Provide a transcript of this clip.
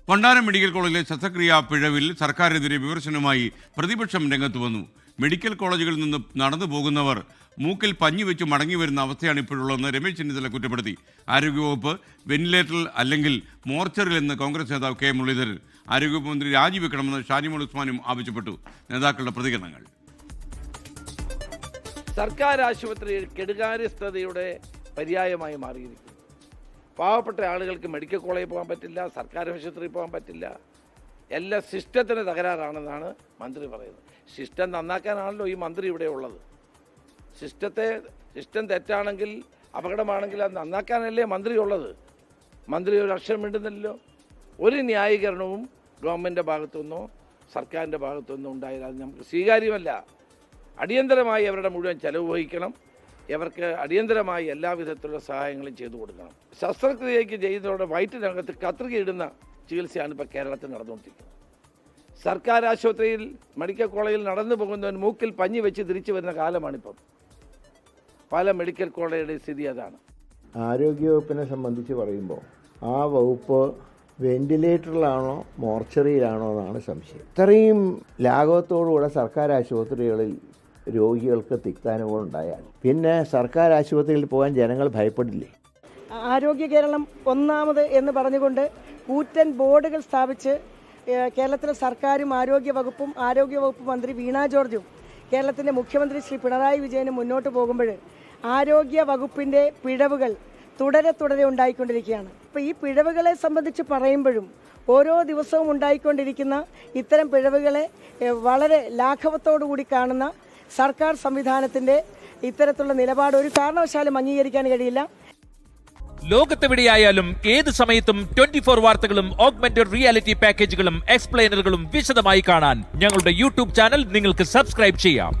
പണ്ടാരം മെഡിക്കൽ കോളേജിലെ ശസ്ത്രക്രിയാ പിഴവിൽ സർക്കാരിനെതിരെ വിമർശനവുമായി പ്രതിപക്ഷം രംഗത്ത് വന്നു. മെഡിക്കൽ കോളേജുകളിൽ നിന്ന് നടന്നു പോകുന്നവർ മൂക്കിൽ പഞ്ഞി വെച്ച് മടങ്ങി വരുന്ന അവസ്ഥയാണ് ഇപ്പോഴുള്ളതെന്ന് രമേശ് ചെന്നിത്തല കുറ്റപ്പെടുത്തി. ആരോഗ്യവകുപ്പ് വെന്റിലേറ്ററിൽ അല്ലെങ്കിൽ മോർച്ചറിലെന്ന് കോൺഗ്രസ് നേതാവ് കെ മുരളീധരൻ. ആരോഗ്യവകുപ്പ് മന്ത്രി രാജിവെക്കണമെന്ന് ഷാനിമോൾ ഉസ്മാനും ആവശ്യപ്പെട്ടു. നേതാക്കളുടെ പ്രതികരണങ്ങൾ. സർക്കാർ ആശുപത്രി കെടുകാര്യസ്ഥതയുടെ പര്യായമായി മാറിയിരിക്കുന്നു. പാവപ്പെട്ട ആളുകൾക്ക് മെഡിക്കൽ കോളേജിൽ പോകാൻ പറ്റില്ല, സർക്കാർ ആശുപത്രിയിൽ പോകാൻ പറ്റില്ല. എല്ലാ സിസ്റ്റത്തിന് തകരാറാണെന്നാണ് മന്ത്രി പറയുന്നത്. സിസ്റ്റം നന്നാക്കാനാണല്ലോ ഈ മന്ത്രി ഇവിടെ ഉള്ളത്. സിസ്റ്റം തെറ്റാണെങ്കിൽ, അപകടമാണെങ്കിൽ അത് നന്നാക്കാനല്ലേ മന്ത്രി ഉള്ളത്. മന്ത്രി ഒരു അക്ഷരം മിണ്ടുന്നില്ലല്ലോ. ഒരു ന്യായീകരണവും ഗവൺമെൻറ്റിൻ്റെ ഭാഗത്തുനിന്നോ സർക്കാരിൻ്റെ ഭാഗത്തുനിന്നോ ഉണ്ടായാൽ അത് നമുക്ക് സ്വീകാര്യമല്ല. അടിയന്തരമായി അവരുടെ മുഴുവൻ ചെലവ് വഹിക്കണം. ഇവർക്ക് അടിയന്തരമായി എല്ലാവിധത്തിലുള്ള സഹായങ്ങളും ചെയ്തു കൊടുക്കണം. ശസ്ത്രക്രിയയ്ക്ക് ചെയ്യുന്നതോടെ വയറ്റിനകത്ത് കത്രികയിടുന്ന ചികിത്സയാണ് ഇപ്പോൾ കേരളത്തിൽ നടന്നുകൊണ്ടിരിക്കുന്നത്. സർക്കാർ ആശുപത്രിയിൽ മെഡിക്കൽ കോളേജിൽ നടന്നു പോകുന്നവൻ മൂക്കിൽ പഞ്ഞി വെച്ച് തിരിച്ചു വരുന്ന കാലമാണിപ്പം. പല മെഡിക്കൽ കോളേജുകളുടെ സ്ഥിതി അതാണ്. ആരോഗ്യവകുപ്പിനെ സംബന്ധിച്ച് പറയുമ്പോൾ ആ വകുപ്പ് വെന്റിലേറ്ററിലാണോ മോർച്ചറിയിലാണോ എന്നാണ് സംശയം. ഇത്രയും ലാഘവത്തോടുകൂടെ സർക്കാർ ആശുപത്രികളിൽ രോഗികൾക്ക് തിക്താനുഭവം ഉണ്ടായാൽ പിന്നെ സർക്കാർ ആശുപത്രിയിൽ പോകാൻ ജനങ്ങൾ ഭയപ്പെടില്ലേ? ആരോഗ്യ കേരളം ഒന്നാമത് എന്ന് പറഞ്ഞുകൊണ്ട് കൂറ്റൻ ബോർഡുകൾ സ്ഥാപിച്ച് കേരളത്തിലെ സർക്കാരും ആരോഗ്യവകുപ്പ് മന്ത്രി വീണ ജോർജും കേരളത്തിൻ്റെ മുഖ്യമന്ത്രി ശ്രീ പിണറായി വിജയനും മുന്നോട്ട് പോകുമ്പോൾ ആരോഗ്യ വകുപ്പിൻ്റെ പിഴവുകൾ തുടരെ ഉണ്ടായിക്കൊണ്ടിരിക്കുകയാണ്. അപ്പോൾ ഈ പിഴവുകളെ സംബന്ധിച്ച് പറയുമ്പോഴും ഓരോ ദിവസവും ഉണ്ടായിക്കൊണ്ടിരിക്കുന്ന ഇത്തരം പിഴവുകളെ വളരെ ലാഘവത്തോടു കൂടി കാണുന്ന സർക്കാർ സംവിധാനത്തിൻ്റെ ഇത്തരത്തിലുള്ള നിലപാട് ഒരു കാരണവശാലും അംഗീകരിക്കാൻ കഴിയില്ല. ലോകത്തെവിടെയായാലും ഏത് സമയത്തും 24 വാർത്തകളും ഓഗ്മെന്റഡ് റിയാലിറ്റി പാക്കേജുകളും എക്സ്പ്ലെയിനറുകളും വിശദമായി കാണാൻ ഞങ്ങളുടെ യൂട്യൂബ് ചാനൽ നിങ്ങൾക്ക് സബ്സ്ക്രൈബ് ചെയ്യാം.